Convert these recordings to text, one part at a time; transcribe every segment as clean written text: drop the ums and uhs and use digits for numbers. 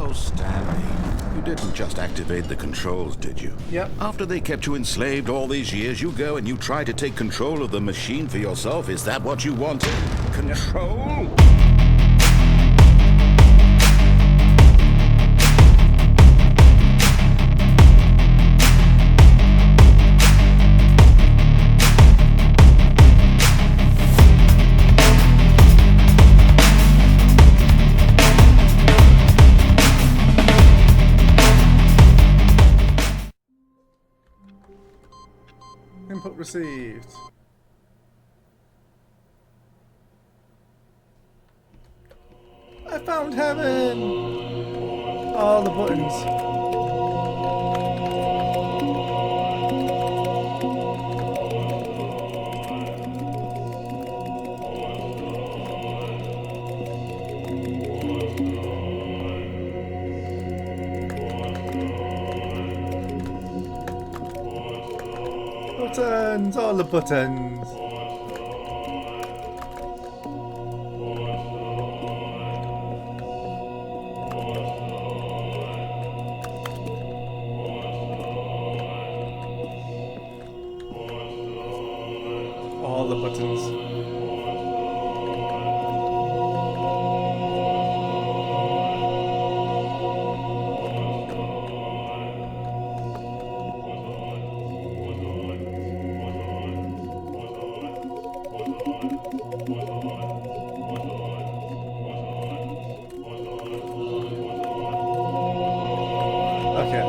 So, Stanley, you didn't just activate the controls, did you? Yep. After they kept you enslaved all these years, you go and you try to take control of the machine for yourself. Is that what you wanted? Control? Input received. I found heaven! All the buttons. Buttons! All the buttons! All the buttons. Okay.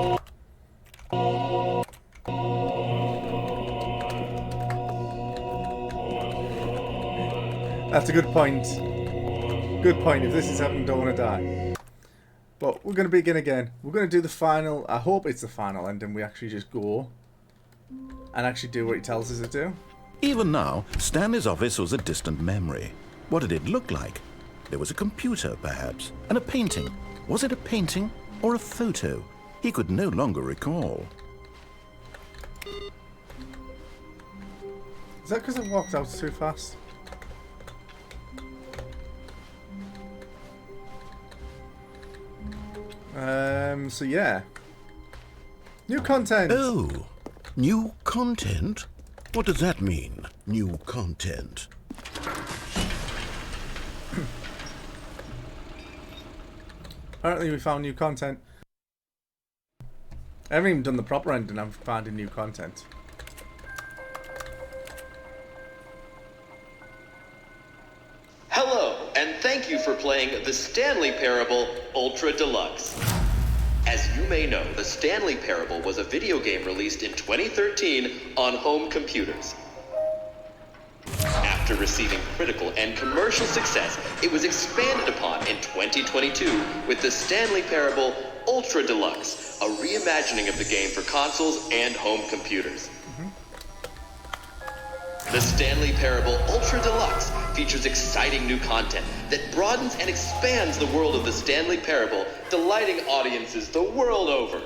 That's a good point. Good point. If this is happening, don't want to die. But we're going to begin again. We're going to do the final. I hope it's the final ending. We actually just go and actually do what he tells us to do. Even now, Stanley's office was a distant memory. What did it look like? There was a computer, perhaps, and a painting. Was it a painting or a photo? He could no longer recall. Is that because I walked out too fast? So yeah. New content! Oh, new content? What does that mean, new content? Apparently we found new content. I haven't even done the proper ending, I'm finding new content. Hello, and thank you for playing the Stanley Parable Ultra Deluxe. As you may know, the Stanley Parable was a video game released in 2013 on home computers. After receiving critical and commercial success, it was expanded upon in 2022 with the Stanley Parable Ultra Deluxe, a reimagining of the game for consoles and home computers. The Stanley Parable Ultra Deluxe features exciting new content that broadens and expands the world of the Stanley Parable, delighting audiences the world over.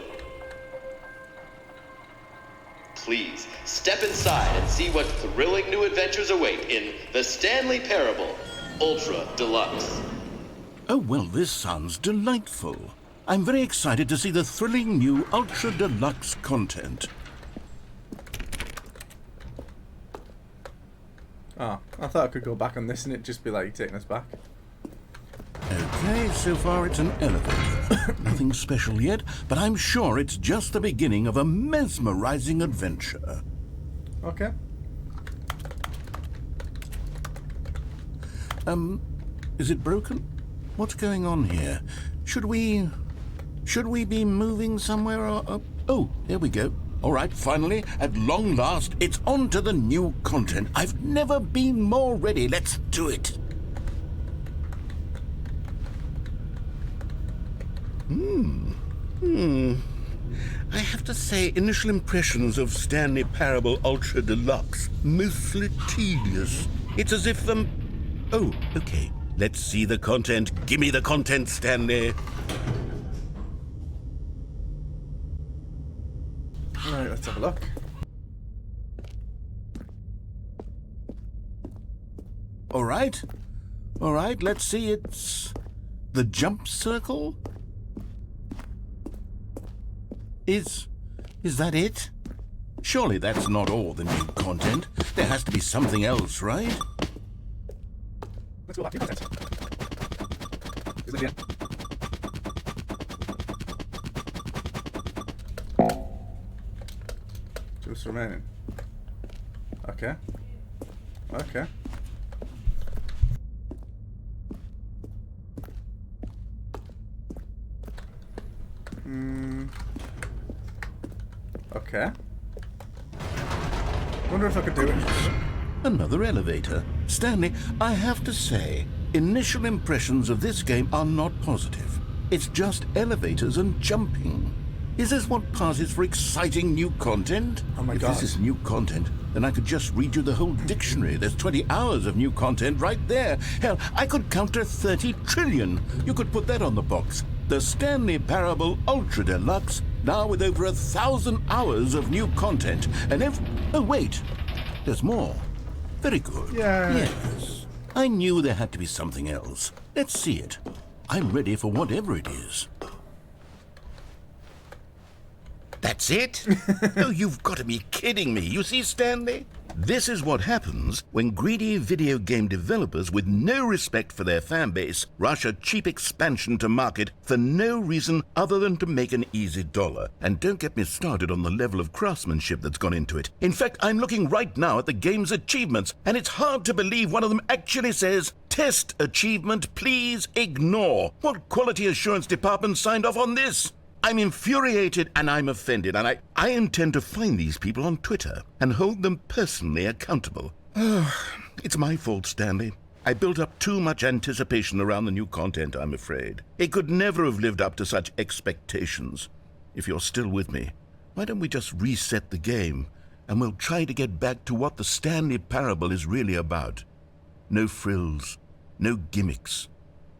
Please, step inside and see what thrilling new adventures await in the Stanley Parable Ultra Deluxe. Oh, well, this sounds delightful. I'm very excited to see the thrilling new Ultra Deluxe content. Oh, I thought I could go back on this and it'd just be like taking us back. Okay, so far it's an elevator. Nothing special yet, but I'm sure it's just the beginning of a mesmerizing adventure. Okay. Is it broken? What's going on here? Should we be moving somewhere or... Oh, there we go. All right, finally, at long last, it's on to the new content. I've never been more ready. Let's do it. I have to say, initial impressions of Stanley Parable Ultra Deluxe, mostly tedious. It's as if, Oh, okay. Let's see the content. Give me the content, Stanley. Right, let's have a look. All right, let's see. It's the jump circle. Is that it? Surely that's not all the new content. There has to be something else, right? Let's go back to content. Is it the end? Just remaining. Okay. Okay. Okay. Wonder if I could do it. Another elevator. Stanley, I have to say, initial impressions of this game are not positive. It's just elevators and jumping. Is this what passes for exciting new content? Oh my if God. this is new content, then I could just read you the whole dictionary. There's 20 hours of new content right there. Hell, I could counter 30 trillion. You could put that on the box. The Stanley Parable Ultra Deluxe, now with over 1,000 hours of new content. And oh wait, there's more. Very good. Yeah. Yes. I knew there had to be something else. Let's see it. I'm ready for whatever it is. That's it? Oh, you've got to be kidding me. You see, Stanley? This is what happens when greedy video game developers with no respect for their fan base rush a cheap expansion to market for no reason other than to make an easy dollar. And don't get me started on the level of craftsmanship that's gone into it. In fact, I'm looking right now at the game's achievements, and it's hard to believe one of them actually says, "Test achievement, please ignore." What quality assurance department signed off on this? I'm infuriated and I'm offended, and I intend to find these people on Twitter and hold them personally accountable. It's my fault, Stanley. I built up too much anticipation around the new content, I'm afraid. It could never have lived up to such expectations. If you're still with me, why don't we just reset the game, and we'll try to get back to what the Stanley Parable is really about. No frills, no gimmicks.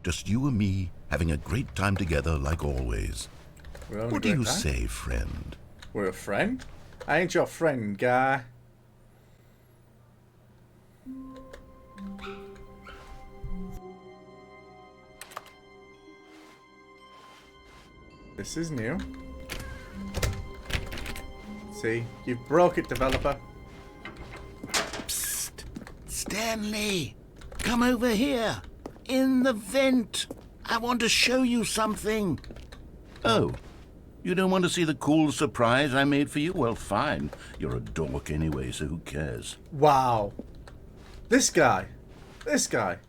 Just you and me having a great time together like always. What do you say, friend? We're a friend? I ain't your friend, guy. This is new. See, you broke it, developer. Psst! Stanley! Come over here! In the vent! I want to show you something! Oh. You don't want to see the cool surprise I made for you? Well, fine. You're a dork anyway, so who cares? Wow. This guy. This guy.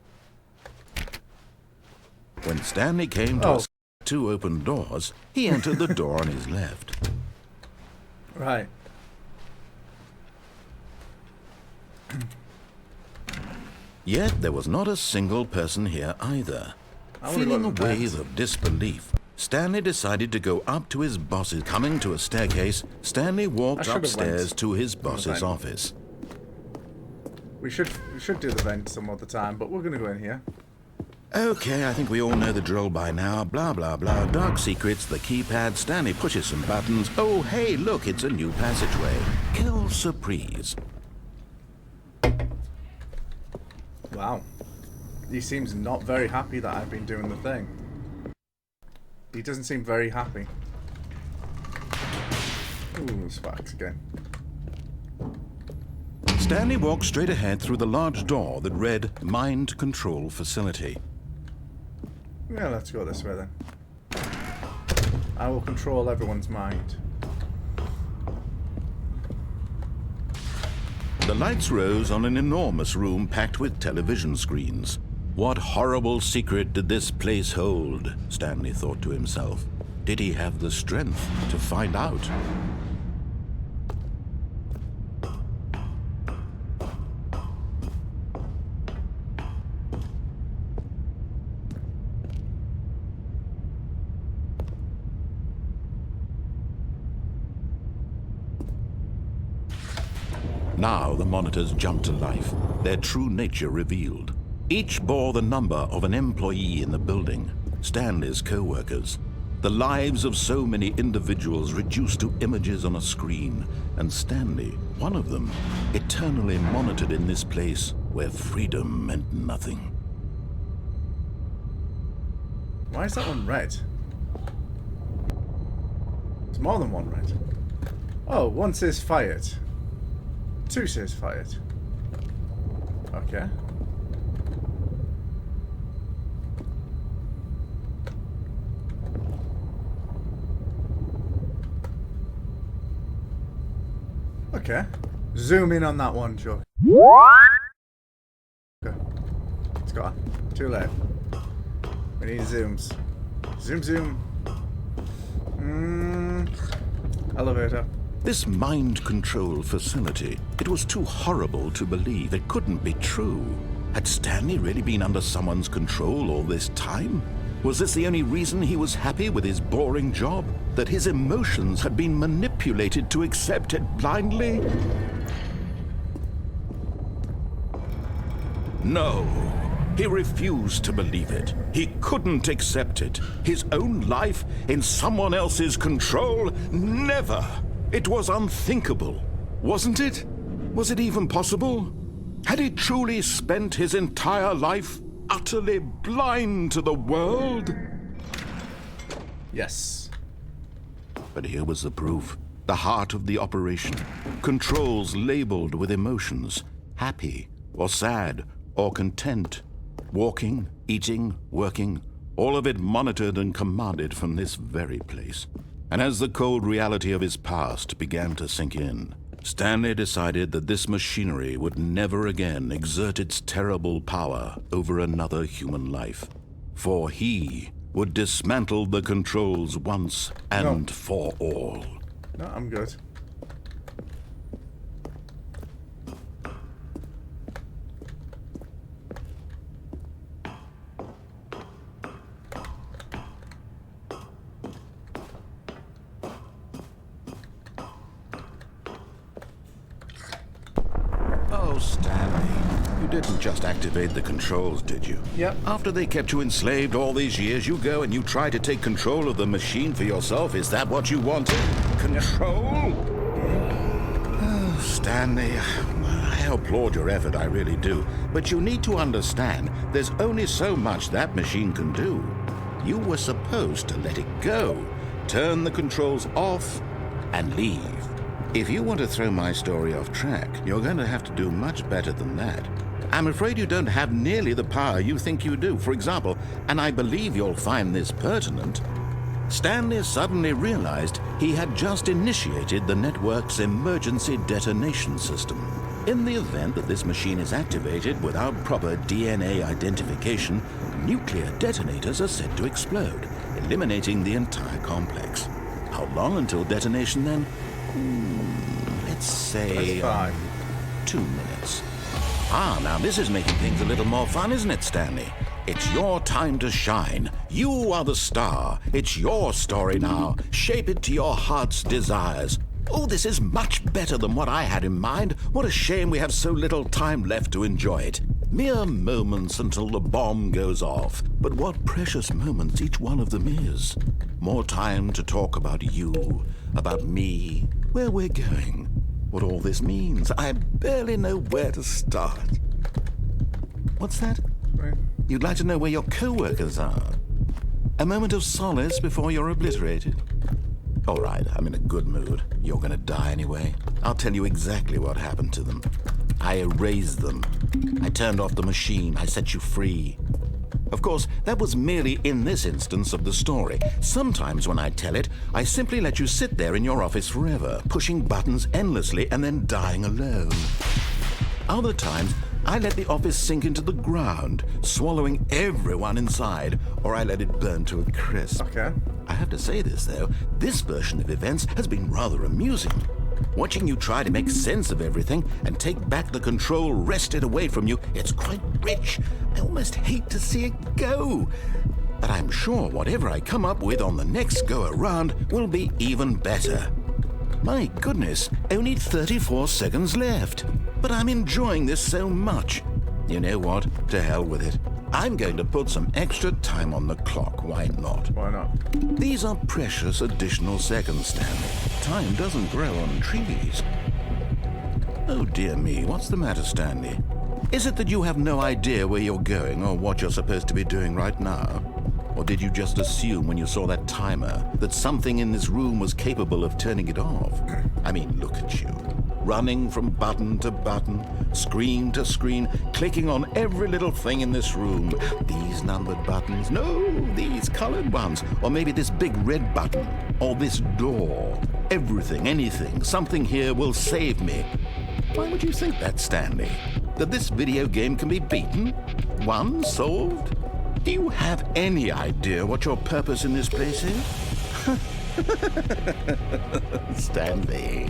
When Stanley came to us 2 open doors, he entered the door on his left. Right. Yet there was not a single person here either. Feeling a wave of disbelief, Stanley decided to go up to his boss's. Coming to a staircase, Stanley walked upstairs to his boss's office. We should do the vent some other time, but we're going to go in here. Okay, I think we all know the drill by now. Blah, blah, blah. Dark secrets, the keypad. Stanley pushes some buttons. Oh, hey, look, it's a new passageway. Kill surprise. Wow. He seems not very happy that I've been doing the thing. He doesn't seem very happy. Ooh, sparks again. Stanley walked straight ahead through the large door that read Mind Control Facility. Yeah, let's go this way then. I will control everyone's mind. The lights rose on an enormous room packed with television screens. What horrible secret did this place hold? Stanley thought to himself. Did he have the strength to find out? Now the monitors jumped to life, their true nature revealed. Each bore the number of an employee in the building, Stanley's co-workers. The lives of so many individuals reduced to images on a screen, and Stanley, one of them, eternally monitored in this place where freedom meant nothing. Why is that one red? more than one, right? Oh, one says fired. Two says fired. Okay. Okay. Zoom in on that one, Chuck. Okay. It's gone. Too late. We need zooms. Zoom, zoom. Elevator. This mind control facility, it was too horrible to believe. It couldn't be true. Had Stanley really been under someone's control all this time? Was this the only reason he was happy with his boring job? That his emotions had been manipulated to accept it blindly? No. He refused to believe it. He couldn't accept it. His own life in someone else's control? Never! It was unthinkable, wasn't it? Was it even possible? Had he truly spent his entire life utterly blind to the world? Yes. But here was the proof. The heart of the operation. Controls labeled with emotions. Happy, or sad, or content. Walking, eating, working. All of it monitored and commanded from this very place. And as the cold reality of his past began to sink in, Stanley decided that this machinery would never again exert its terrible power over another human life. For he would dismantle the controls once and for all. No, I'm good. Oh, Stanley, you didn't just activate the controls, did you? Yep. After they kept you enslaved all these years, you go and you try to take control of the machine for yourself. Is that what you wanted? Control? Oh, Stanley, I applaud your effort, I really do. But you need to understand, there's only so much that machine can do. You were supposed to let it go, turn the controls off, and leave. If you want to throw my story off track, you're going to have to do much better than that. I'm afraid you don't have nearly the power you think you do. For example, and I believe you'll find this pertinent, Stanley suddenly realized he had just initiated the network's emergency detonation system. In the event that this machine is activated without proper DNA identification, nuclear detonators are said to explode, eliminating the entire complex. How long until detonation then? Let's say 2 minutes. Ah, now this is making things a little more fun, isn't it, Stanley? It's your time to shine. You are the star. It's your story now. Shape it to your heart's desires. Oh, this is much better than what I had in mind. What a shame we have so little time left to enjoy it. Mere moments until the bomb goes off. But what precious moments each one of them is. More time to talk about you, about me, where we're going, what all this means. I barely know where to start. What's that? Right. You'd like to know where your co-workers are? A moment of solace before you're obliterated? All right, I'm in a good mood. You're gonna die anyway. I'll tell you exactly what happened to them. I erased them. I turned off the machine. I set you free. Of course, that was merely in this instance of the story. Sometimes when I tell it, I simply let you sit there in your office forever, pushing buttons endlessly and then dying alone. Other times, I let the office sink into the ground, swallowing everyone inside, or I let it burn to a crisp. Okay. I have to say this, though, this version of events has been rather amusing. Watching you try to make sense of everything and take back the control wrested away from you, it's quite rich. I almost hate to see it go. But I'm sure whatever I come up with on the next go-around will be even better. My goodness, only 34 seconds left. But I'm enjoying this so much. You know what? To hell with it. I'm going to put some extra time on the clock. Why not? Why not? These are precious additional seconds, Stanley. Time doesn't grow on trees. Oh, dear me. What's the matter, Stanley? Is it that you have no idea where you're going or what you're supposed to be doing right now? Or did you just assume when you saw that timer that something in this room was capable of turning it off? I mean, look at you. Running from button to button, screen to screen, clicking on every little thing in this room. These numbered buttons, no, these colored ones. Or maybe this big red button, or this door. Everything, anything, something here will save me. Why would you think that, Stanley? That this video game can be beaten? Won? Solved? Do you have any idea what your purpose in this place is? Stanley,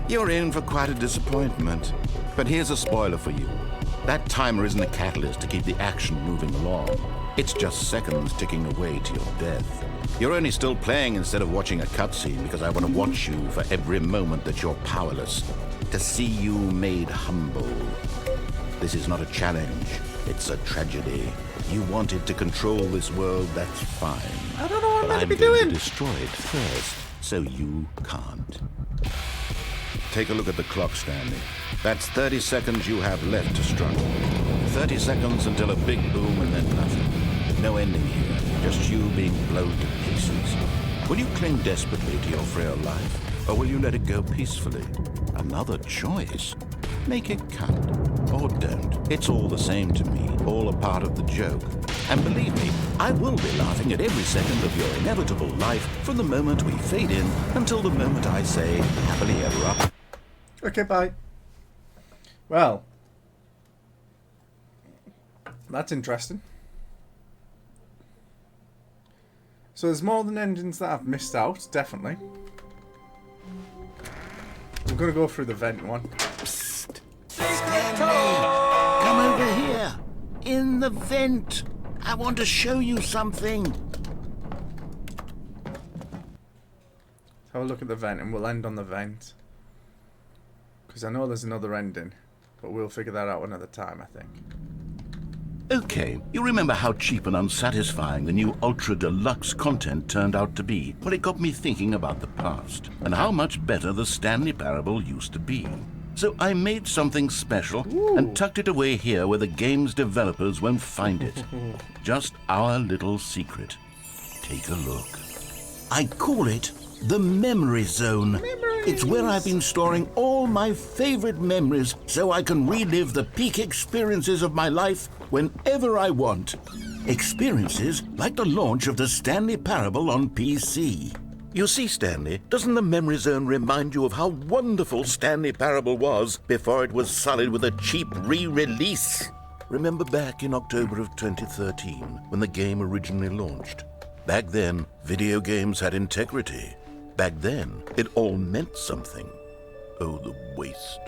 you're in for quite a disappointment. But here's a spoiler for you. That timer isn't a catalyst to keep the action moving along. It's just seconds ticking away to your death. You're only still playing instead of watching a cutscene because I want to watch you for every moment that you're powerless. To see you made humble. This is not a challenge. It's a tragedy. You wanted to control this world, that's fine. I don't know what I'm But meant to I'm be going doing. to destroy it first, so you can't. Take a look at the clock, Stanley. That's 30 seconds you have left to struggle. 30 seconds until a big boom and then nothing. No ending here, just you being blown to pieces. Will you cling desperately to your frail life, or will you let it go peacefully? Another choice. Make it count, or don't. It's all the same to me, all a part of the joke. And believe me, I will be laughing at every second of your inevitable life from the moment we fade in until the moment I say, happily ever after. Okay, bye. Well, that's interesting. So there's more than engines that I've missed out, definitely. I'm going to go through the vent one. Psst. Stanley, come over here. In the vent. I want to show you something. Have a look at the vent and we'll end on the vent. Because I know there's another ending, but we'll figure that out another time, I think. Okay, you remember how cheap and unsatisfying the new Ultra Deluxe content turned out to be? Well, it got me thinking about the past, and how much better the Stanley Parable used to be. So I made something special and tucked it away here where the game's developers won't find it. Just our little secret. Take a look. I call it the Memory Zone. It's where I've been storing all my favorite memories so I can relive the peak experiences of my life whenever I want. Experiences like the launch of the Stanley Parable on PC. You see, Stanley, doesn't the Memory Zone remind you of how wonderful Stanley Parable was before it was sullied with a cheap re-release? Remember back in October of 2013 when the game originally launched? Back then, video games had integrity. Back then, it all meant something. Oh, the waste.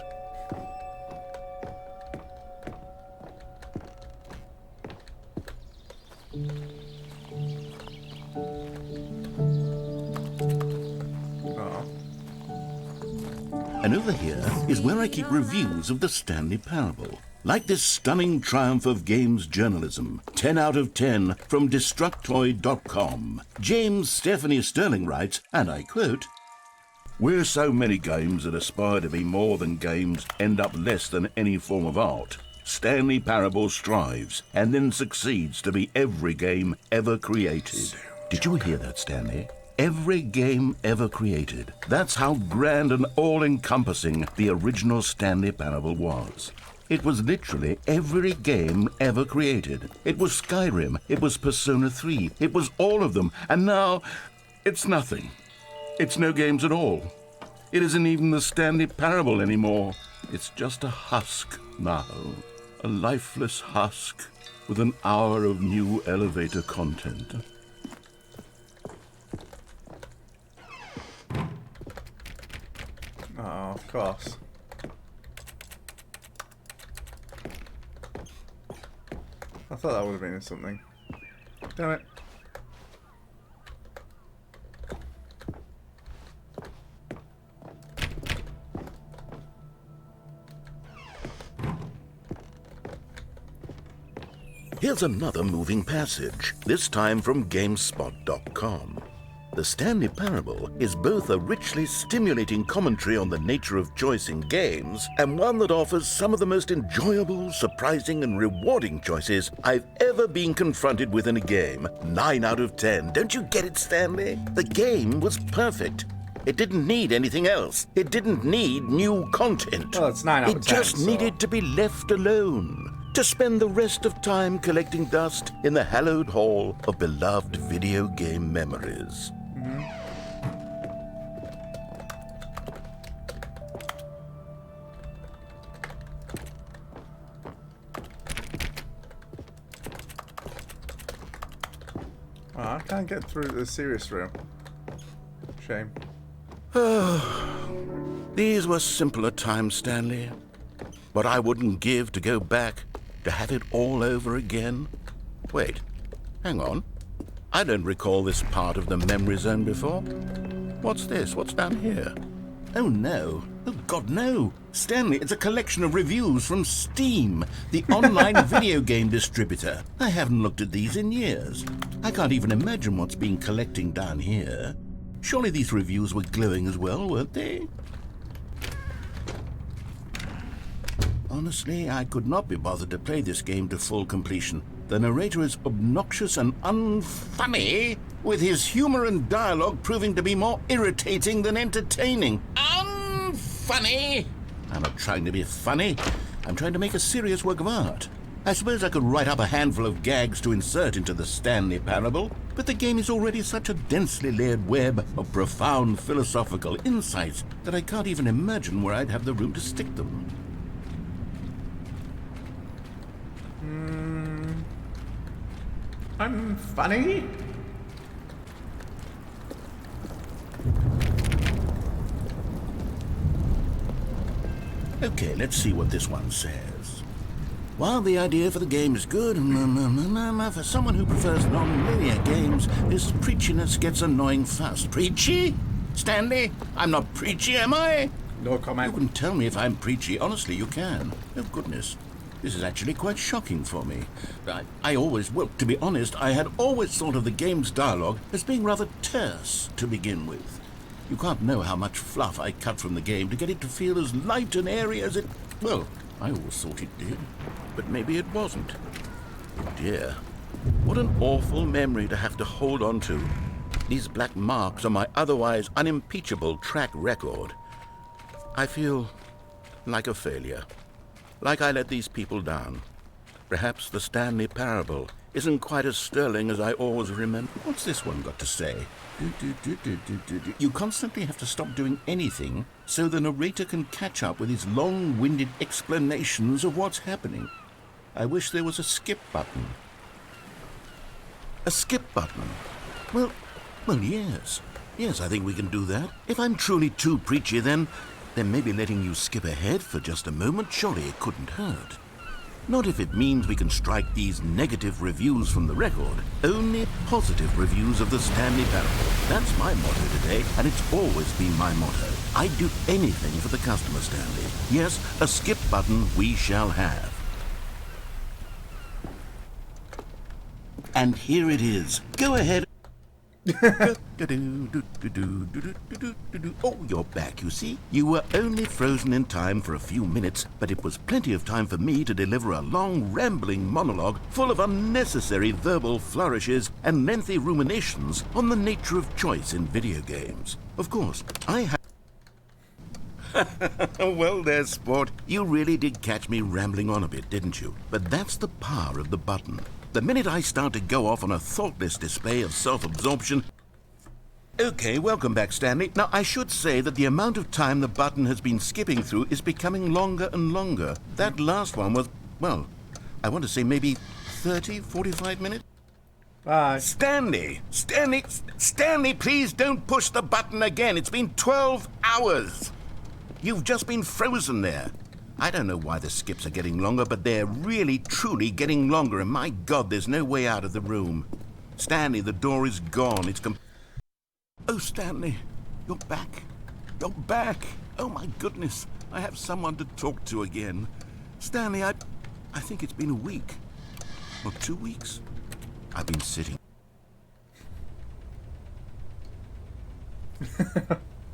And over here is where I keep reviews of the Stanley Parable. Like this stunning triumph of games journalism, 10 out of 10 from Destructoid.com. James Stephanie Sterling writes, and I quote, "Where so many games that aspire to be more than games end up less than any form of art, Stanley Parable strives and then succeeds to be every game ever created." Did you hear that, Stanley? Every game ever created. That's how grand and all-encompassing the original Stanley Parable was. It was literally every game ever created. It was Skyrim, it was Persona 3, it was all of them, and now it's nothing. It's no games at all. It isn't even the Stanley Parable anymore. It's just a husk now. A lifeless husk with an hour of new elevator content. Oh, of course. I thought that would have been something. Damn it. Here's another moving passage, this time from GameSpot.com. The Stanley Parable is both a richly stimulating commentary on the nature of choice in games and one that offers some of the most enjoyable, surprising, and rewarding choices I've ever been confronted with in a game. 9 out of 10. Don't you get it, Stanley? The game was perfect. It didn't need anything else. It didn't need new content. Well, it's 9 out of 10. It just needed to be left alone, to spend the rest of time collecting dust in the hallowed hall of beloved video game memories. Oh, I can't get through the serious room. Shame. These were simpler times, Stanley. What I wouldn't give to go back, to have it all over again. Wait, hang on. I don't recall this part of the memory zone before. What's this? What's down here? Oh no. Oh God, no. Stanley, it's a collection of reviews from Steam, the online video game distributor. I haven't looked at these in years. I can't even imagine what's been collecting down here. Surely these reviews were glowing as well, weren't they? Honestly, I could not be bothered to play this game to full completion. The narrator is obnoxious and unfunny, with his humor and dialogue proving to be more irritating than entertaining. Unfunny? I'm not trying to be funny. I'm trying to make a serious work of art. I suppose I could write up a handful of gags to insert into the Stanley Parable, but the game is already such a densely layered web of profound philosophical insights that I can't even imagine where I'd have the room to stick them. I'm funny. Okay, let's see what this one says. While the idea for the game is good, for someone who prefers non-linear games, this preachiness gets annoying fast. Preachy? Stanley? I'm not preachy, am I? No comment. You can tell me if I'm preachy. Honestly, you can. Oh, goodness. This is actually quite shocking for me. To be honest, I had always thought of the game's dialogue as being rather terse to begin with. You can't know how much fluff I cut from the game to get it to feel as light and airy as it... Well, I always thought it did, but maybe it wasn't. Oh dear, what an awful memory to have to hold on to. These black marks on my otherwise unimpeachable track record. I feel like a failure. Like I let these people down. Perhaps the Stanley Parable isn't quite as sterling as I always remember. What's this one got to say? You constantly have to stop doing anything so the narrator can catch up with his long-winded explanations of what's happening. I wish there was a skip button. A skip button? Well, yes. Yes, I think we can do that. If I'm truly too preachy, then maybe letting you skip ahead for just a moment, surely it couldn't hurt. Not if it means we can strike these negative reviews from the record. Only positive reviews of the Stanley Parable. That's my motto today, and it's always been my motto. I'd do anything for the customer, Stanley. Yes, a skip button we shall have. And here it is. Go ahead. Oh, you're back, you see. You were only frozen in time for a few minutes, but it was plenty of time for me to deliver a long, rambling monologue full of unnecessary verbal flourishes and lengthy ruminations on the nature of choice in video games. Of course, I had... Well, there's sport. You really did catch me rambling on a bit, didn't you? But that's the power of the button. The minute I start to go off on a thoughtless display of self-absorption... Okay, welcome back, Stanley. Now, I should say that the amount of time the button has been skipping through is becoming longer and longer. That last one was, well, I want to say maybe 30, 45 minutes? Bye. Stanley, please don't push the button again. It's been 12 hours. You've just been frozen there. I don't know why the skips are getting longer, but they're really, truly getting longer, and my God, there's no way out of the room. Stanley, the door is gone. Oh, Stanley, you're back. You're back. Oh, my goodness. I have someone to talk to again. Stanley, I think it's been a week. Or 2 weeks. I've been sitting.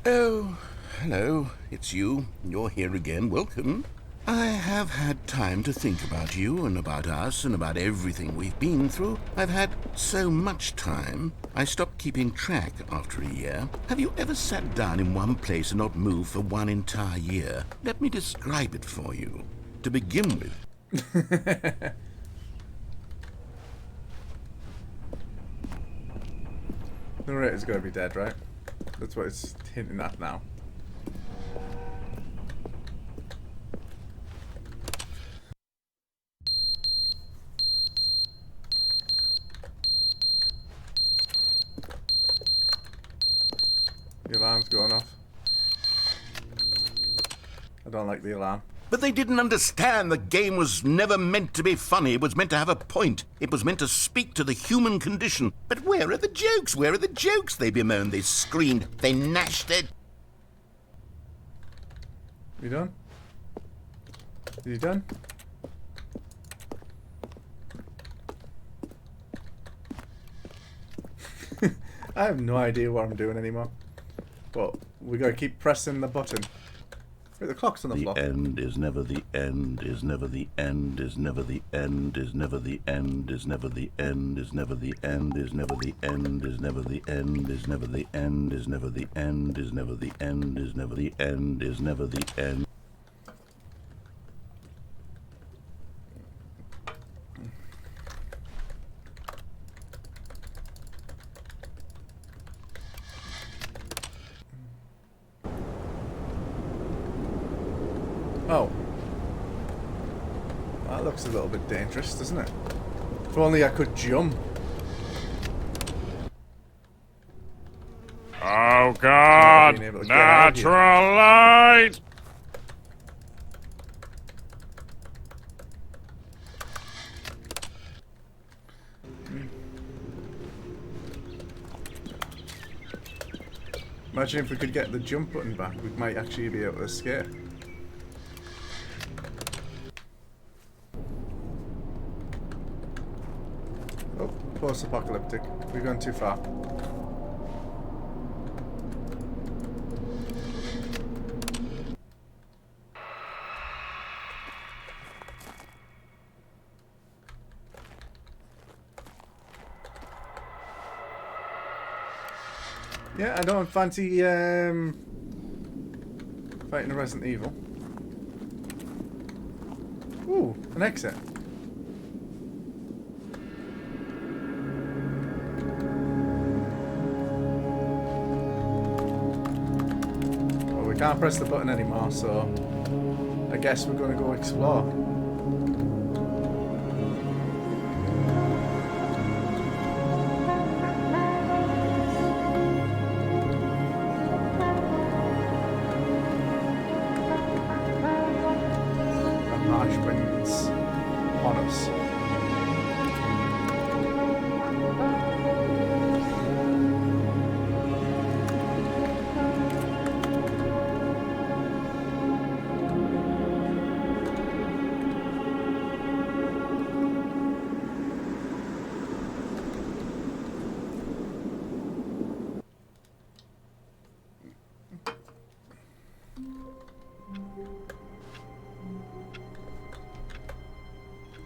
Oh, hello. It's you. You're here again. Welcome. I have had time to think about you and about us and about everything we've been through. I've had so much time. I stopped keeping track after a year. Have you ever sat down in one place and not moved for one entire year? Let me describe it for you. To begin with, The narrator's got to be dead, right? That's what it's hinting at now. The alarm's going off. I don't like the alarm. but they didn't understand the game was never meant to be funny. It was meant to have a point. It was meant to speak to the human condition. But where are the jokes? Where are the jokes? They bemoaned, they screamed, they gnashed it. You done? Are you done? I have no idea what I'm doing anymore. But we gotta keep pressing the button. Wait, the clock's on the floor. The end is never the end, is never the end, is never the end, is never the end, is never the end, is never the end, is never the end, is never the end, is never the end, is never the end, is never the end, is never the end, is never the end. Oh. That looks a little bit dangerous, doesn't it? If only I could jump. Oh God! Being able to get out of here. Natural light! Imagine if we could get the jump button back, we might actually be able to escape. Oh, post-apocalyptic. We've gone too far. Yeah, I don't fancy fighting a Resident Evil. Ooh, an exit. Well, we can't press the button anymore, so I guess we're gonna go explore. Harsh winds on us.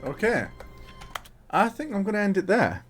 Okay. I think I'm going to end it there.